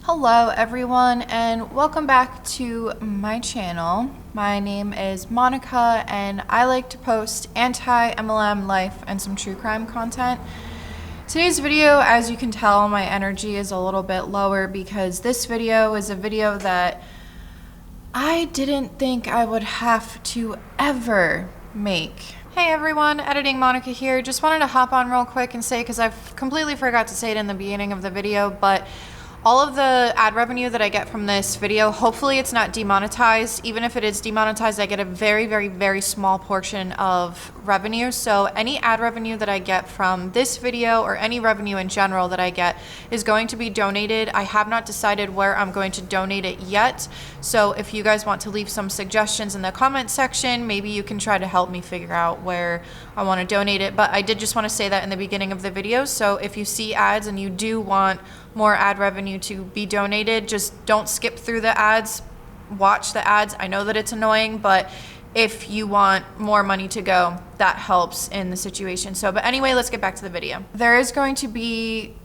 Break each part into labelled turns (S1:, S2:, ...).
S1: Hello everyone and welcome back to my channel. My name is Monica and I like to post anti-MLM life and some true crime content. Today's video, as you can tell, my energy is a little bit lower because this video is a video that I didn't think I would have to ever make. Hey everyone, Editing Monica here. Just wanted to hop on real quick and say, because I've completely forgot to say it in the beginning of the video, but all of the ad revenue that I get from this video, hopefully it's not demonetized. Even if it is demonetized, I get a very, very, very small portion of revenue. So any ad revenue that I get from this video or any revenue in general that I get is going to be donated. I have not decided where I'm going to donate it yet. So if you guys want to leave some suggestions in the comment section, maybe you can try to help me figure out where I want to donate it. But I did just want to say that in the beginning of the video. So if you see ads and you do want more ad revenue to be donated, just don't skip through the ads, watch the ads. I know that it's annoying, but if you want more money to go, that helps in the situation. So, but anyway, let's get back to the video. There is going to be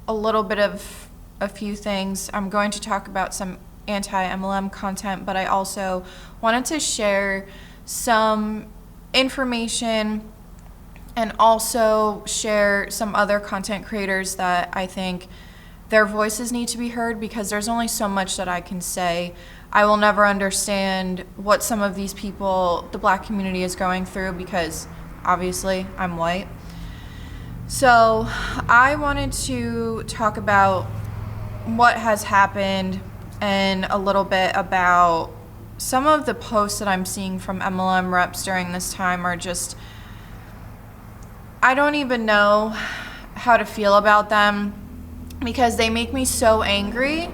S1: a little bit of a few things. I'm going to talk about some anti-MLM content, but I also wanted to share some information and also share some other content creators that I think their voices need to be heard, because there's only so much that I can say. I will never understand what some of these people, the Black community, is going through, because obviously I'm white. So I wanted to talk about what has happened and a little bit about some of the posts that I'm seeing from MLM reps during this time are just, I don't even know how to feel about them, because they make me so angry,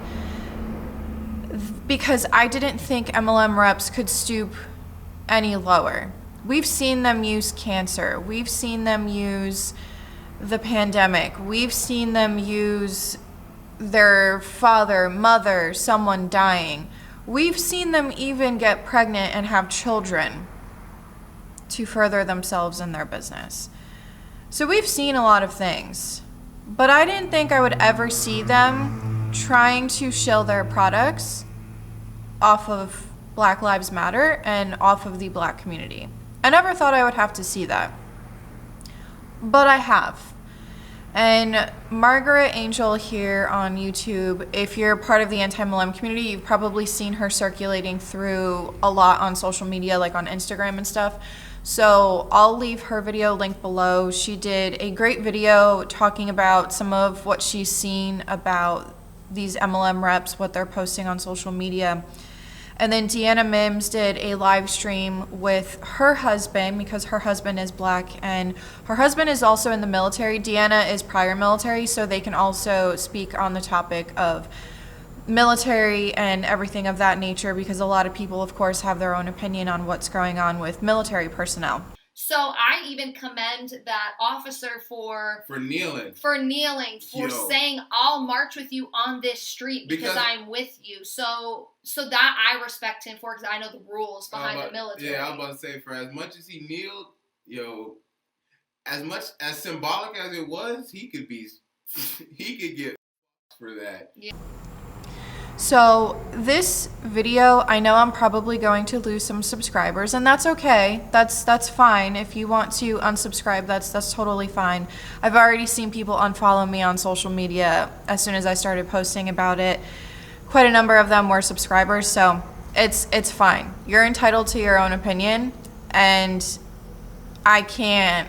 S1: because I didn't think MLM reps could stoop any lower. We've seen them use cancer. We've seen them use the pandemic. We've seen them use their father, mother, someone dying. We've seen them even get pregnant and have children to further themselves in their business. So we've seen a lot of things. But I didn't think I would ever see them trying to shill their products off of Black Lives Matter and off of the Black community. I never thought I would have to see that. But I have. And Margaret Angel here on YouTube, if you're part of the anti-MLM community, you've probably seen her circulating through a lot on social media, like on Instagram and stuff. So I'll leave her video linked below. She did a great video talking about some of what she's seen about these MLM reps, what they're posting on social media. And then Deanna Mims did a live stream with her husband, because her husband is Black and her husband is also in the military. Deanna is prior military, so they can also speak on the topic of military and everything of that nature, because a lot of people, of course, have their own opinion on what's going on with military personnel.
S2: So I even commend that officer for kneeling, for saying, I'll march with you on this street because I'm with you. So that I respect him for, because I know the rules behind the military.
S3: Yeah, I was about to say, for as much as he kneeled, as much as symbolic as it was, he could get for that. Yeah.
S1: So this video, I know I'm probably going to lose some subscribers, and that's okay. That's fine. If you want to unsubscribe, that's totally fine. I've already seen people unfollow me on social media as soon as I started posting about it. Quite a number of them were subscribers, so it's fine. You're entitled to your own opinion, and I can't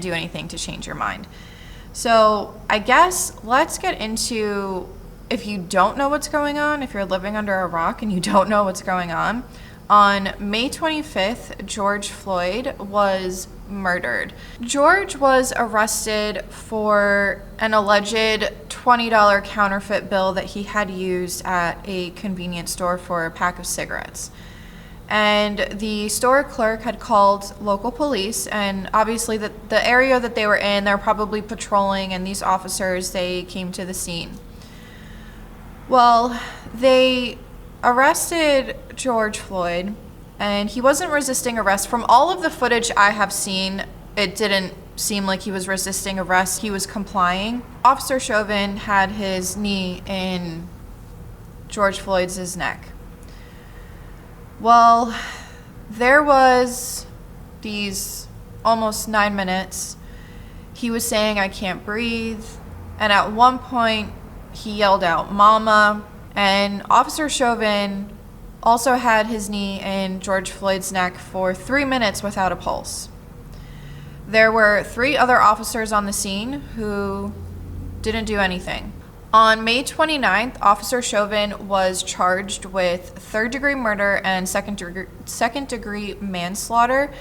S1: do anything to change your mind. So I guess let's get into, if you don't know what's going on, if you're living under a rock and you don't know what's going on May 25th, George Floyd was murdered. George was arrested for an alleged $20 counterfeit bill that he had used at a convenience store for a pack of cigarettes. And the store clerk had called local police, and obviously the area that they were in, they're probably patrolling, and these officers, they came to the scene. Well, they arrested George Floyd, and he wasn't resisting arrest. From all of the footage I have seen, it didn't seem like he was resisting arrest. He was complying. Officer Chauvin had his knee in George Floyd's neck. Well, there was these almost 9 minutes. He was saying, "I can't breathe." And at one point, he yelled out, "Mama." And Officer Chauvin also had his knee in George Floyd's neck for 3 minutes without a pulse. There were 3 other officers on the scene who didn't do anything. On May 29th, Officer Chauvin was charged with third-degree murder and second-degree manslaughter.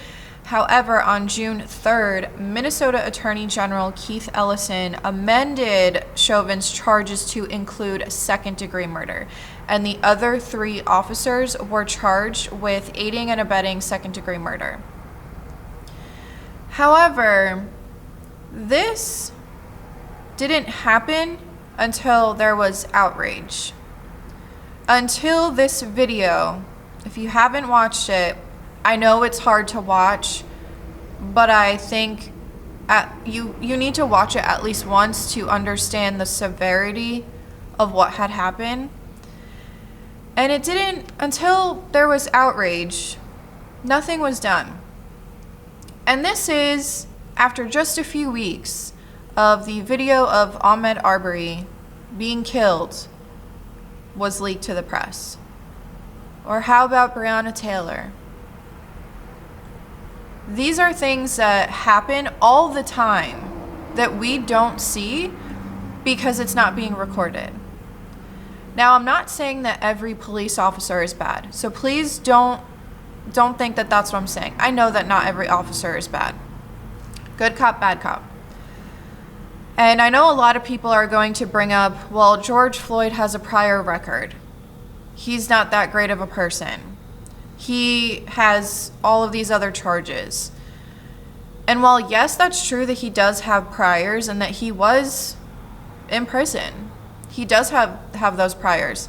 S1: However, on June 3rd, Minnesota Attorney General Keith Ellison amended Chauvin's charges to include second-degree murder, and the other 3 officers were charged with aiding and abetting second-degree murder. However, this didn't happen until there was outrage. Until this video, if you haven't watched it, I know it's hard to watch, but I think you need to watch it at least once to understand the severity of what had happened. And it didn't, until there was outrage, nothing was done. And this is after just a few weeks of the video of Ahmaud Arbery being killed was leaked to the press. Or how about Breonna Taylor? These are things that happen all the time that we don't see because it's not being recorded. Now, I'm not saying that every police officer is bad, so please don't think that that's what I'm saying. I know that not every officer is bad. Good cop, bad cop. And I know a lot of people are going to bring up, well, George Floyd has a prior record. He's not that great of a person. He has all of these other charges. And while, yes, that's true that he does have priors and that he was in prison, he does have those priors.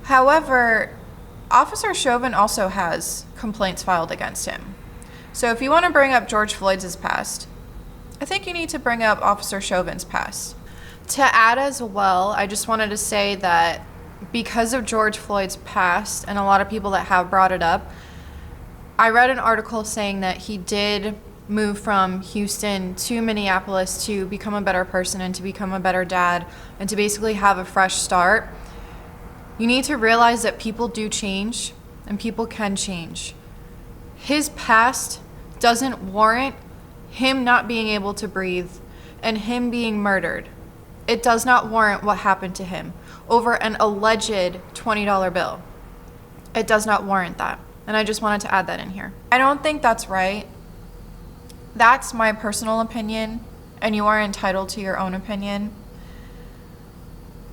S1: However, Officer Chauvin also has complaints filed against him. So if you want to bring up George Floyd's past, I think you need to bring up Officer Chauvin's past. To add as well, I just wanted to say that because of George Floyd's past, and a lot of people that have brought it up, I read an article saying that he did move from Houston to Minneapolis to become a better person and to become a better dad and to basically have a fresh start. You need to realize that people do change and people can change. His past doesn't warrant him not being able to breathe and him being murdered. It does not warrant what happened to him over an alleged $20 bill. It does not warrant that. And I just wanted to add that in here. I don't think that's right. That's my personal opinion, and you are entitled to your own opinion.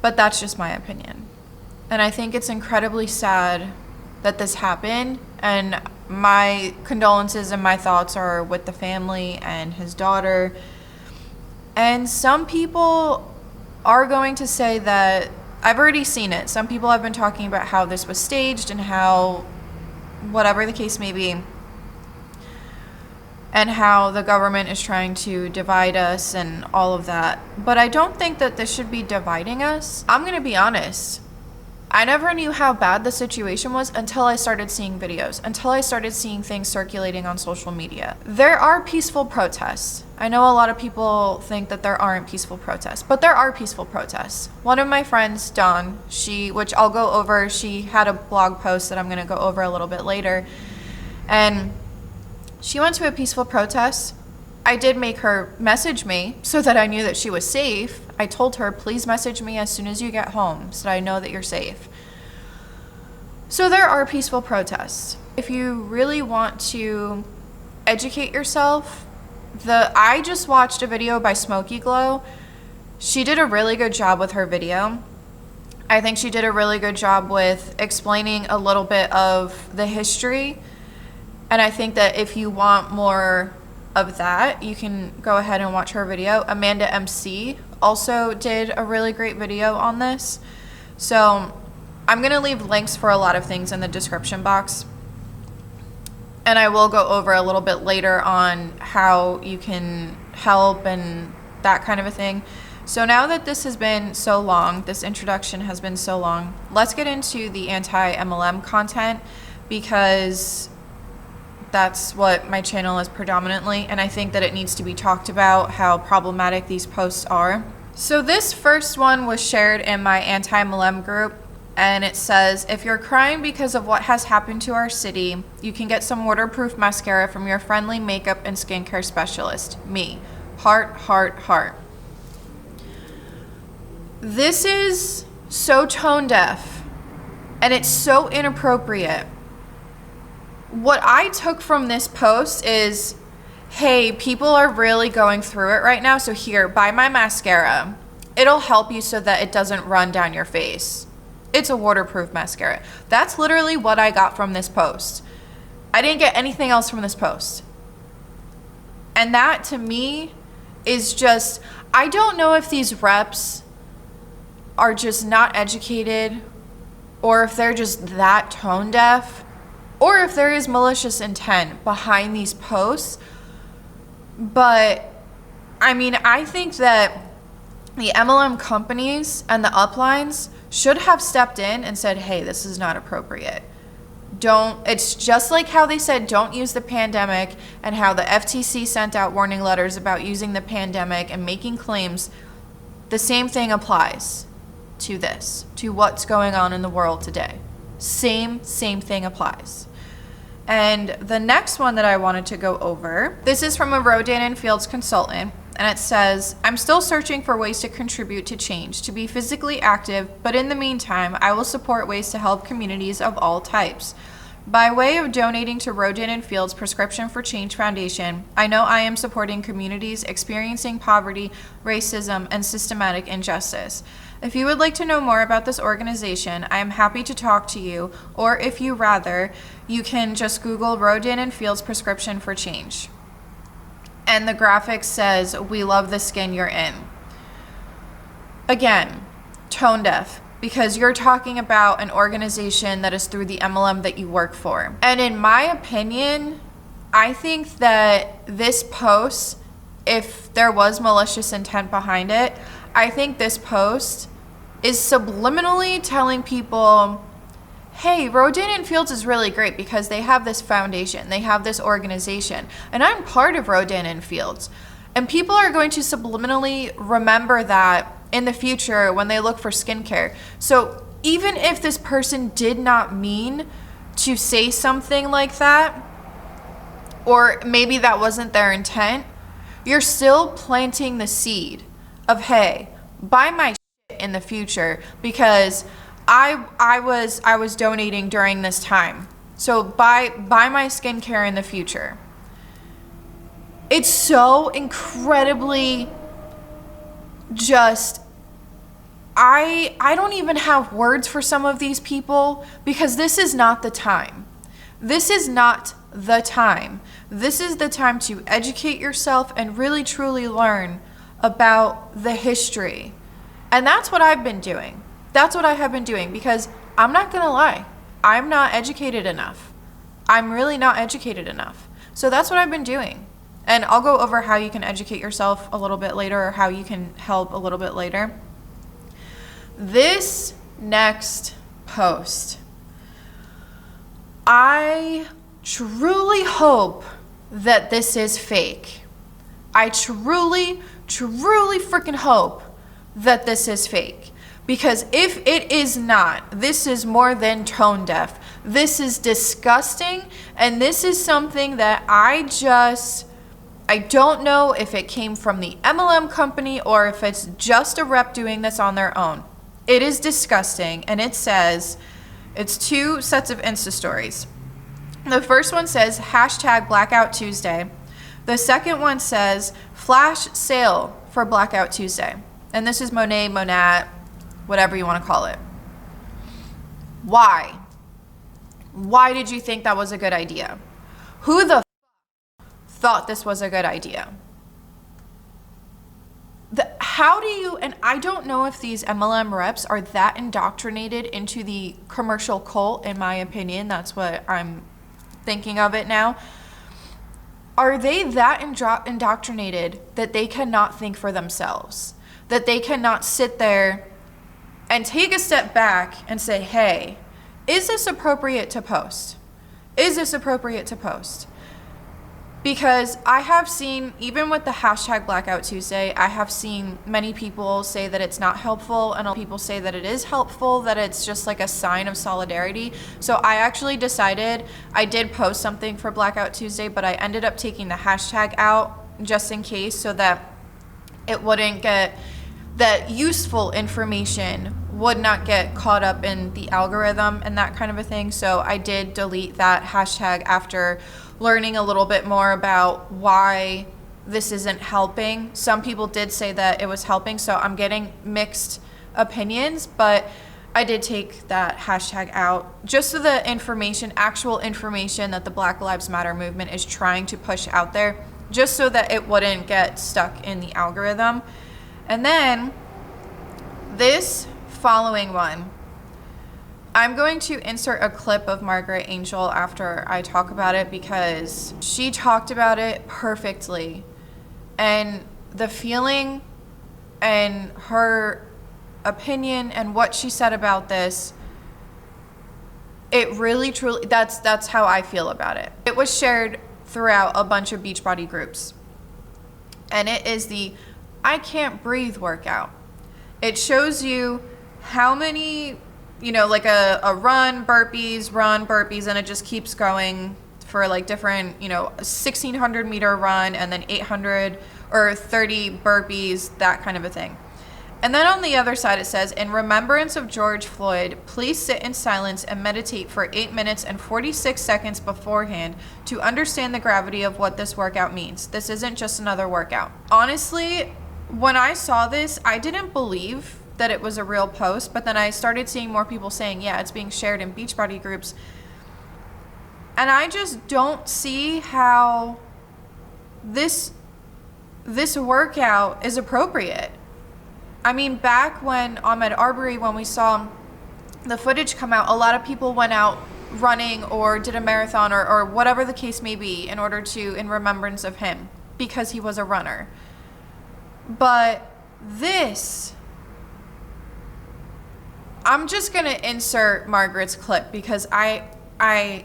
S1: But that's just my opinion. And I think it's incredibly sad that this happened, and my condolences and my thoughts are with the family and his daughter. And some people are going to say that, I've already seen it. Some people have been talking about how this was staged and how, whatever the case may be, and how the government is trying to divide us and all of that. But I don't think that this should be dividing us. I'm going to be honest. I never knew how bad the situation was until I started seeing videos, until I started seeing things circulating on social media. There are peaceful protests. I know a lot of people think that there aren't peaceful protests, but there are peaceful protests. One of my friends, Dawn, which I'll go over, she had a blog post that I'm going to go over a little bit later, and she went to a peaceful protest. I did make her message me so that I knew that she was safe. I told her, please message me as soon as you get home so that I know that you're safe. So there are peaceful protests. If you really want to educate yourself, I just watched a video by Smokey Glow. She did a really good job with her video. I think she did a really good job with explaining a little bit of the history. And I think that if you want more of that, you can go ahead and watch her video. Amanda MC also did a really great video on this. So I'm going to leave links for a lot of things in the description box. And I will go over a little bit later on how you can help and that kind of a thing. So now that this has been so long, this introduction has been so long, let's get into the anti-MLM content, because that's what my channel is predominantly, and I think that it needs to be talked about how problematic these posts are. So this first one was shared in my anti-MLM group, and it says, if you're crying because of what has happened to our city, you can get some waterproof mascara from your friendly makeup and skincare specialist, me. Heart, heart, heart. This is so tone deaf, and it's so inappropriate. What I took from this post is, hey, people are really going through it right now, so here, buy my mascara. It'll help you so that it doesn't run down your face. It's a waterproof mascara. That's literally what I got from this post. I didn't get anything else from this post. And that, to me, is just, I don't know if these reps are just not educated, or if they're just that tone deaf, or if there is malicious intent behind these posts. But I mean, I think that the MLM companies and the uplines should have stepped in and said, hey, this is not appropriate. It's just like how they said don't use the pandemic, and how the FTC sent out warning letters about using the pandemic and making claims. The same thing applies to this, to what's going on in the world today. Same thing applies. And the next one that I wanted to go over, this is from a Rodan and Fields consultant, and it says, I'm still searching for ways to contribute to change, to be physically active, but in the meantime, I will support ways to help communities of all types. By way of donating to Rodan and Fields Prescription for Change Foundation, I know I am supporting communities experiencing poverty, racism, and systematic injustice. If you would like to know more about this organization, I am happy to talk to you, or if you rather, you can just Google Rodan and Fields Prescription for Change. And the graphic says, we love the skin you're in. Again, tone deaf, because you're talking about an organization that is through the MLM that you work for. And in my opinion, I think that this post, if there was malicious intent behind it, I think this post is subliminally telling people, hey, Rodan and Fields is really great because they have this foundation, they have this organization, and I'm part of Rodan and Fields. And people are going to subliminally remember that in the future when they look for skincare. So even if this person did not mean to say something like that, or maybe that wasn't their intent, you're still planting the seed of, hey, buy my shit in the future because I was donating during this time. So buy my skincare in the future. It's so incredibly just, I don't even have words for some of these people, because this is not the time. This is not the time. This is the time to educate yourself and really truly learn about the history. And that's what I've been doing. That's what I have been doing, because I'm not gonna lie, I'm not educated enough. I'm really not educated enough. So that's what I've been doing. And I'll go over how you can educate yourself a little bit later, or how you can help a little bit later. This next post, I truly hope that this is fake. I truly freaking hope that this is fake. Because if it is not, this is more than tone deaf. This is disgusting, and this is something that I don't know if it came from the MLM company or if it's just a rep doing this on their own. It is disgusting, and it says, it's 2 sets of Insta stories. The first one says, #Blackout Tuesday. The second one says, flash sale for Blackout Tuesday. And this is Monet, Monat, whatever you want to call it. Why? Why did you think that was a good idea? Who the thought this was a good idea? How do you, and I don't know if these MLM reps are that indoctrinated into the commercial cult, in my opinion. That's what I'm thinking of it now. Are they that indoctrinated that they cannot think for themselves? That they cannot sit there and take a step back and say, hey, is this appropriate to post? Is this appropriate to post? Because I have seen, even with the hashtag Blackout Tuesday, I have seen many people say that it's not helpful, and people say that it is helpful, that it's just like a sign of solidarity. So I actually decided, I did post something for Blackout Tuesday, but I ended up taking the hashtag out just in case, so that it wouldn't get, that useful information would not get caught up in the algorithm and that kind of a thing. So I did delete that hashtag after learning a little bit more about why this isn't helping. Some people did say that it was helping, so I'm getting mixed opinions, but I did take that hashtag out just so the information, actual information that the Black Lives Matter movement is trying to push out there, just so that it wouldn't get stuck in the algorithm. And then this following one, I'm going to insert a clip of Margaret Angel after I talk about it, because she talked about it perfectly. And the feeling and her opinion and what she said about this, it really truly, that's how I feel about it. It was shared throughout a bunch of Beachbody groups. And it is the I Can't Breathe workout. It shows you how many, you know, like a run, burpees, and it just keeps going for like different, you know, 1,600 meter run and then 800 or 30 burpees, that kind of a thing. And then on the other side it says, in remembrance of George Floyd, please sit in silence and meditate for 8 minutes and 46 seconds beforehand to understand the gravity of what this workout means. This isn't just another workout. Honestly, when I saw this, I didn't believe that it was a real post, but then I started seeing more people saying, yeah, it's being shared in Beachbody groups. And I just don't see how this workout is appropriate. I mean, back when Ahmaud Arbery, when we saw the footage come out, a lot of people went out running or did a marathon or whatever the case may be in order to, in remembrance of him, because he was a runner. But this, I'm just going to insert Margaret's clip because let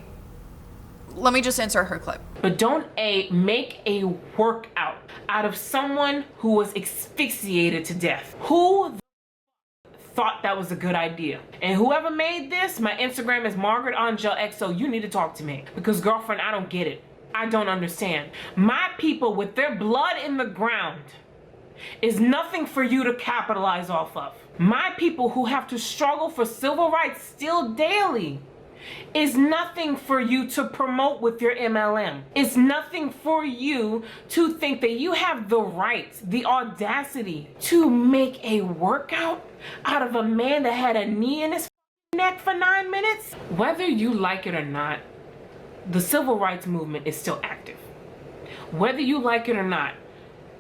S1: me just insert her clip.
S4: But don't make a workout out of someone who was asphyxiated to death. Who thought that was a good idea? And whoever made this, my Instagram is MargaretAngelXO. You need to talk to me, because girlfriend, I don't get it. I don't understand. My people with their blood in the ground is nothing for you to capitalize off of. My people who have to struggle for civil rights still daily is nothing for you to promote with your MLM. It's nothing for you to think that you have the right, the audacity to make a workout out of a man that had a knee in his neck for 9 minutes. Whether you like it or not, the civil rights movement is still active. Whether you like it or not,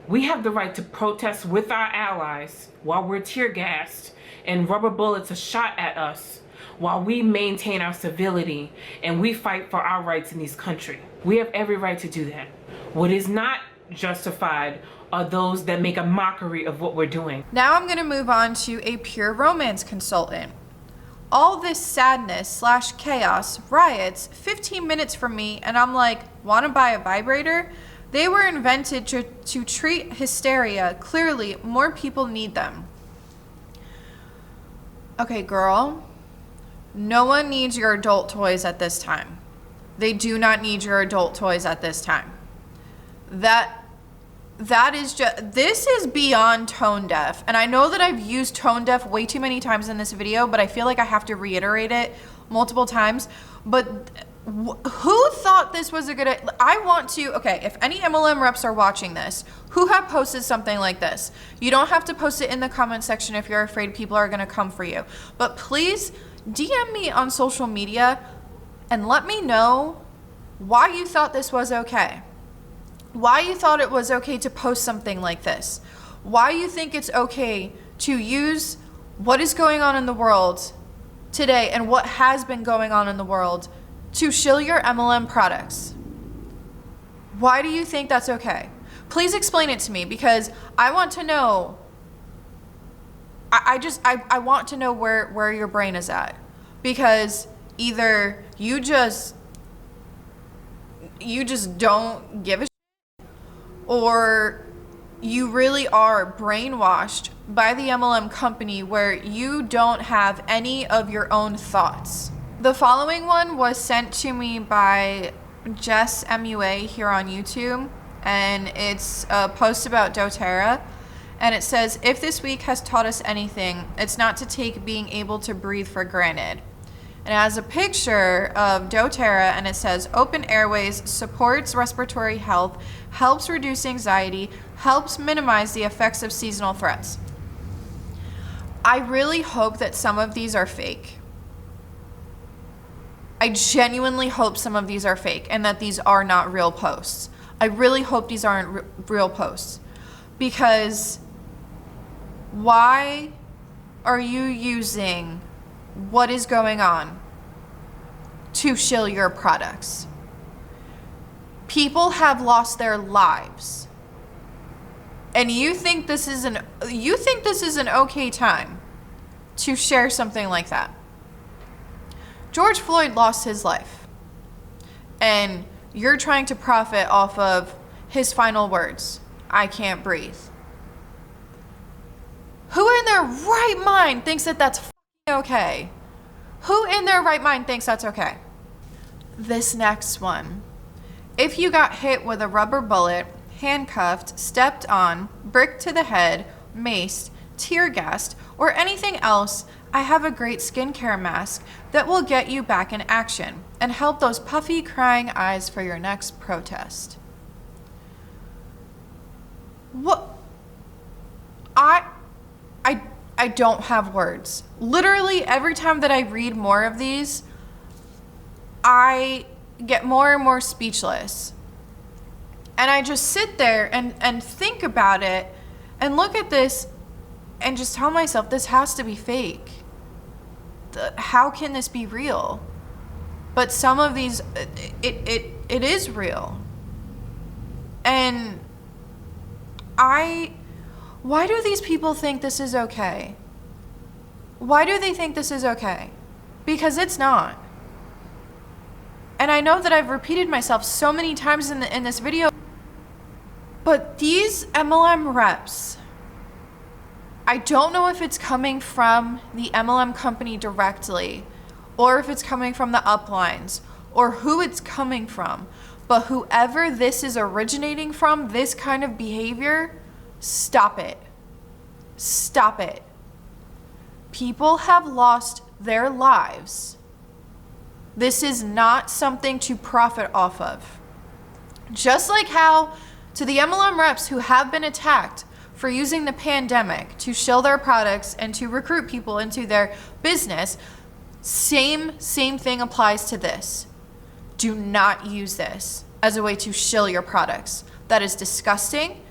S4: we have the right to protest with our allies while we're tear gassed and rubber bullets are shot at us, while we maintain our civility and we fight for our rights in this country. We have every right to do that. What is not justified are those that make a mockery of what we're doing.
S1: Now I'm going to move on to a pure romance consultant. All this sadness / chaos, riots, 15 minutes from me, and I'm like, want to buy a vibrator? They were invented to treat hysteria. Clearly, more people need them. Okay, girl. No one needs your adult toys at this time. They do not need your adult toys at this time. That is just, this is beyond tone deaf. And I know that I've used tone deaf way too many times in this video, but I feel like I have to reiterate it multiple times. But who thought this was a good idea? I want to, okay, if any MLM reps are watching this, who have posted something like this? You don't have to post it in the comment section if you're afraid people are going to come for you. But please DM me on social media and let me know why you thought this was okay. Why you thought it was okay to post something like this. Why you think it's okay to use what is going on in the world today and what has been going on in the world to shill your MLM products. Why do you think that's okay? Please explain it to me, because I want to know. I want to know where your brain is at, because either you just don't give a shit, or you really are brainwashed by the MLM company where you don't have any of your own thoughts. The following one was sent to me by Jess MUA here on YouTube, and it's a post about DoTERRA, and it says, if this week has taught us anything, it's not to take being able to breathe for granted. And it has a picture of DoTERRA, and it says, open airways, supports respiratory health, helps reduce anxiety, helps minimize the effects of seasonal threats. I really hope that some of these are fake. I genuinely hope some of these are fake and that these are not real posts. I really hope these aren't real posts, because why are you using what is going on to shill your products? People have lost their lives, and you think this is an okay time to share something like that? George Floyd lost his life, and you're trying to profit off of his final words, I can't breathe. Who in their right mind thinks that that's okay? Who in their right mind thinks that's okay? This next one. If you got hit with a rubber bullet, handcuffed, stepped on, bricked to the head, maced, tear gassed, or anything else, I have a great skincare mask that will get you back in action and help those puffy crying eyes for your next protest. What? I don't have words. Literally every time that I read more of these, I get more and more speechless. And I just sit there and think about it and look at this and just tell myself, this has to be fake. How can this be real? But some of these, it is real. And why do these people think this is okay? Why do they think this is okay? Because it's not. And I know that I've repeated myself so many times in this video, but these MLM reps, I don't know if it's coming from the MLM company directly, or if it's coming from the uplines, or who it's coming from, but whoever this is originating from, this kind of behavior, stop it. Stop it. People have lost their lives. This is not something to profit off of. Just like how to the MLM reps who have been attacked for using the pandemic to shill their products and to recruit people into their business, same thing applies to this. Do not use this as a way to shill your products. That is disgusting.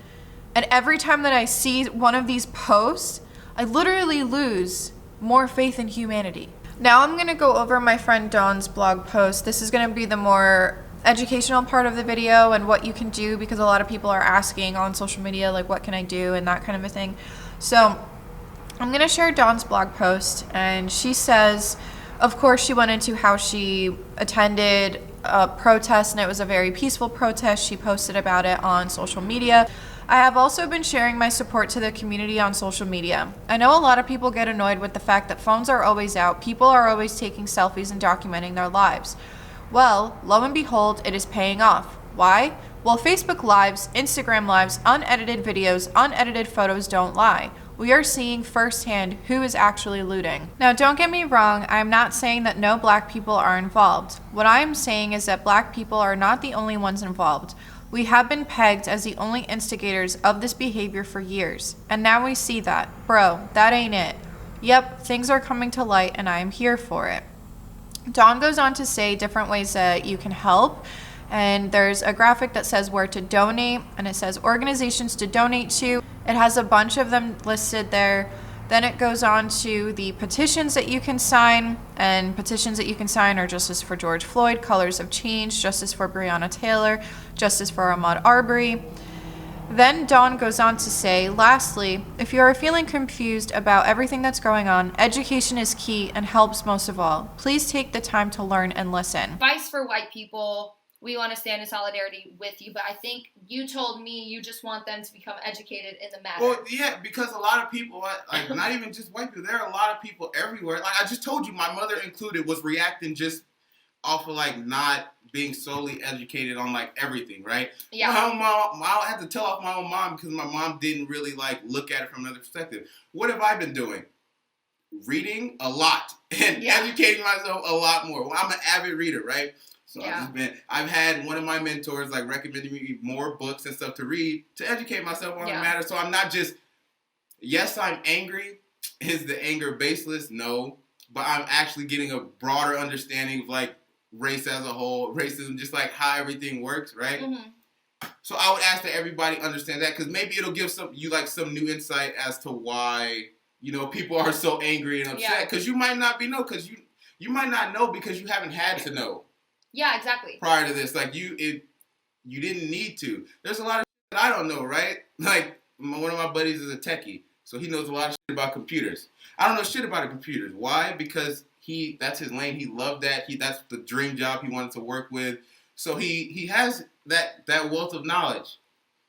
S1: And every time that I see one of these posts, I literally lose more faith in humanity. Now I'm gonna go over my friend Dawn's blog post. This is gonna be the more educational part of the video and what you can do, because a lot of people are asking on social media, like, what can I do and that kind of a thing. So I'm gonna share Dawn's blog post, and she says, of course, she went into how she attended a protest, and it was a very peaceful protest. She posted about it on social media. I have also been sharing my support to the community on social media. I know a lot of people get annoyed with the fact that phones are always out, people are always taking selfies and documenting their lives. Well, lo and behold, it is paying off. Why? Well, Facebook Lives, Instagram Lives, unedited videos, unedited photos don't lie. We are seeing firsthand who is actually looting. Now, don't get me wrong, I am not saying that no black people are involved. What I am saying is that black people are not the only ones involved. We have been pegged as the only instigators of this behavior for years, and now we see that. Bro, that ain't it. Yep, things are coming to light, and I am here for it. Dawn goes on to say different ways that you can help, and there's a graphic that says where to donate, and it says organizations to donate to. It has a bunch of them listed there, Then it goes on to the petitions that you can sign, and petitions that you can sign are justice for George Floyd, colors of change, justice for Breonna Taylor, justice for Ahmaud Arbery. Then Dawn goes on to say, lastly, if you are feeling confused about everything that's going on, education is key and helps most of all. Please take the time to learn and listen.
S2: Advice for white people. We want to stand in solidarity with you, but I think you told me you just want them to become educated in the matter.
S3: Well, yeah, because a lot of people, like not even just white people, there are a lot of people everywhere. Like I just told you, my mother included was reacting just off of like not being solely educated on like everything, right?
S2: Yeah.
S3: My own mom, I had to tell off my own mom because my mom didn't really like look at it from another perspective. What have I been doing? Reading a lot and educating myself a lot more. Well, I'm an avid reader, right? So I've had one of my mentors like recommending me more books and stuff to read to educate myself on the matter. So I'm not just, yes, I'm angry. Is the anger baseless? No. But I'm actually getting a broader understanding of like race as a whole, racism, just like how everything works, right? Mm-hmm. So I would ask that everybody understand that because maybe it'll give some new insight as to why, people are so angry and upset because you might not because you might not know because you haven't had to know.
S2: Yeah, exactly.
S3: Prior to this, like you didn't need to. There's a lot of shit that I don't know, right? Like one of my buddies is a techie, so he knows a lot of shit about computers. I don't know shit about computers. Why? Because that's his lane. He loved that. That's the dream job he wanted to work with. So he has that wealth of knowledge.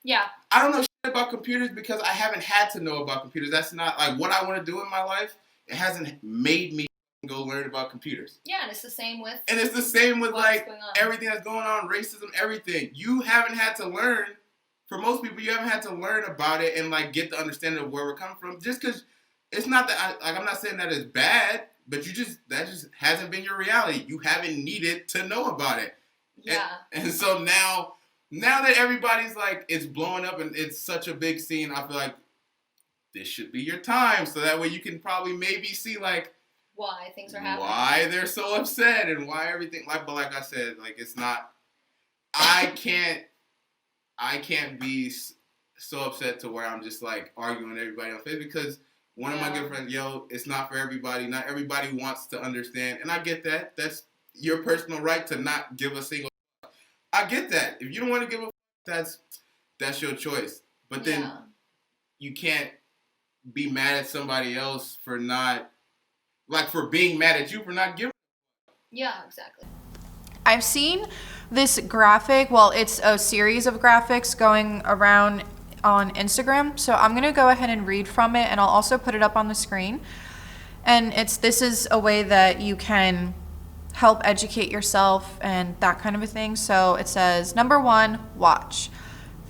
S2: Yeah.
S3: I don't know shit about computers because I haven't had to know about computers. That's not like what I want to do in my life. It hasn't made me go learn about computers.
S2: Yeah, and it's the same with
S3: like everything that's going on, racism, everything. You haven't had to learn. For most people, you haven't had to learn about it and like get the understanding of where we're coming from. Just because it's not that I'm not saying that it's bad, but that just hasn't been your reality. You haven't needed to know about it.
S2: Yeah.
S3: And so now that everybody's like it's blowing up and it's such a big scene, I feel like this should be your time. So that way you can probably maybe see like
S2: why things are happening,
S3: why they're so upset, and why everything but like I said, like it's not. I can't be so upset to where I'm just like arguing with everybody on Facebook because one of my good friends, it's not for everybody. Not everybody wants to understand, and I get that. That's your personal right to not give a single. I get that. If you don't want to give a, that's your choice. But then you can't be mad at somebody else for not. Like for being mad at you for not giving.
S2: Yeah, exactly.
S1: I've seen this graphic. Well, it's a series of graphics going around on Instagram. So I'm going to go ahead and read from it, and I'll also put it up on the screen. And this is a way that you can help educate yourself and that kind of a thing. So it says, number 1, watch.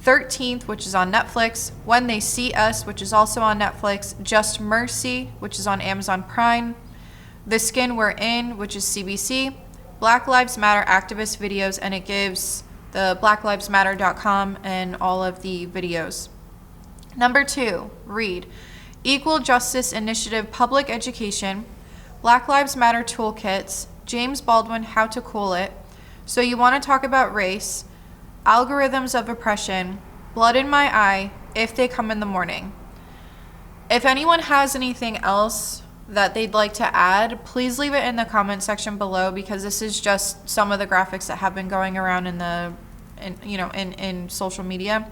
S1: 13th, which is on Netflix, When They See Us, which is also on Netflix, Just Mercy, which is on Amazon Prime, The Skin We're In, which is CBC, Black Lives Matter activist videos, and it gives the blacklivesmatter.com and all of the videos. Number 2, read Equal Justice Initiative Public Education, Black Lives Matter Toolkits, James Baldwin, How to Cool It, So You Want to Talk About Race, Algorithms of Oppression, Blood in My Eye, If They Come in the Morning. If anyone has anything else that they'd like to add, please leave it in the comment section below, because this is just some of the graphics that have been going around in social media.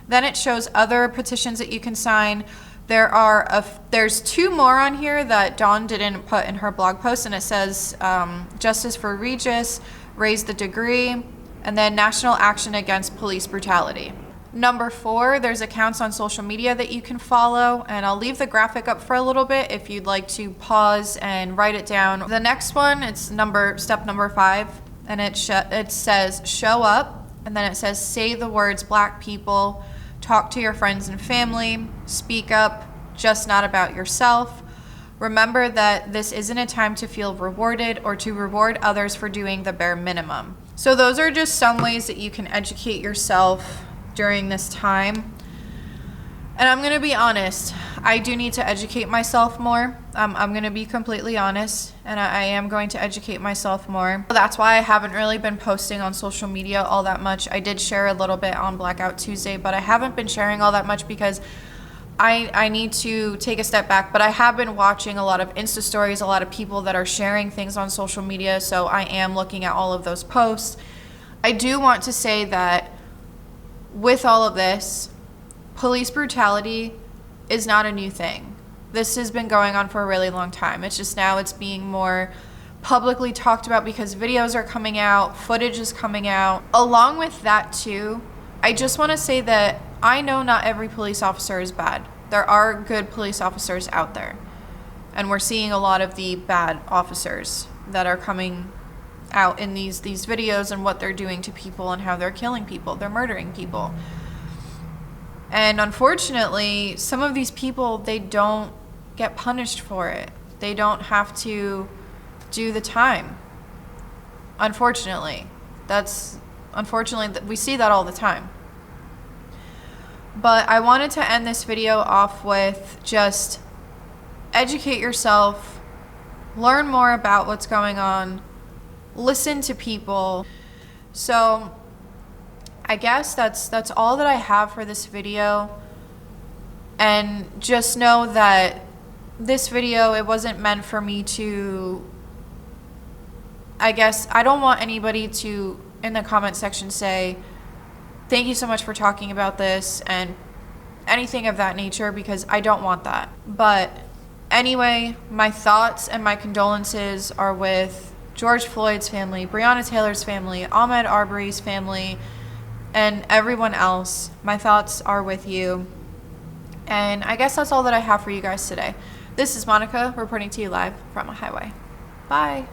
S1: Then it shows other petitions that you can sign. There's 2 more on here that Dawn didn't put in her blog post, and it says Justice for Regis, Raise the Degree, and then National Action Against Police Brutality. Number 4, there's accounts on social media that you can follow, and I'll leave the graphic up for a little bit if you'd like to pause and write it down. The next one, it's step number 5, and it says show up, and then it says say the words Black people, talk to your friends and family, speak up, just not about yourself. Remember that this isn't a time to feel rewarded or to reward others for doing the bare minimum. So those are just some ways that you can educate yourself during this time. And I'm going to be honest, I do need to educate myself more. I'm going to be completely honest, and I am going to educate myself more. That's why I haven't really been posting on social media all that much. I did share a little bit on Blackout Tuesday, but I haven't been sharing all that much because I need to take a step back, but I have been watching a lot of Insta stories, a lot of people that are sharing things on social media, so I am looking at all of those posts. I do want to say that with all of this, police brutality is not a new thing. This has been going on for a really long time. It's just now it's being more publicly talked about because videos are coming out, footage is coming out. Along with that too, I just want to say that I know not every police officer is bad. There are good police officers out there. And we're seeing a lot of the bad officers that are coming out in these videos and what they're doing to people and how they're killing people. They're murdering people. And unfortunately, some of these people, they don't get punished for it. They don't have to do the time. Unfortunately. We see that all the time. But I wanted to end this video off with just educate yourself, learn more about what's going on, listen to people. So I guess that's all that I have for this video. And just know that this video, it wasn't meant for me to, I guess, I don't want anybody to, in the comment section, say, thank you so much for talking about this and anything of that nature, because I don't want that. But anyway, my thoughts and my condolences are with George Floyd's family, Breonna Taylor's family, Ahmaud Arbery's family, and everyone else. My thoughts are with you. And I guess that's all that I have for you guys today. This is Monica reporting to you live from a highway. Bye.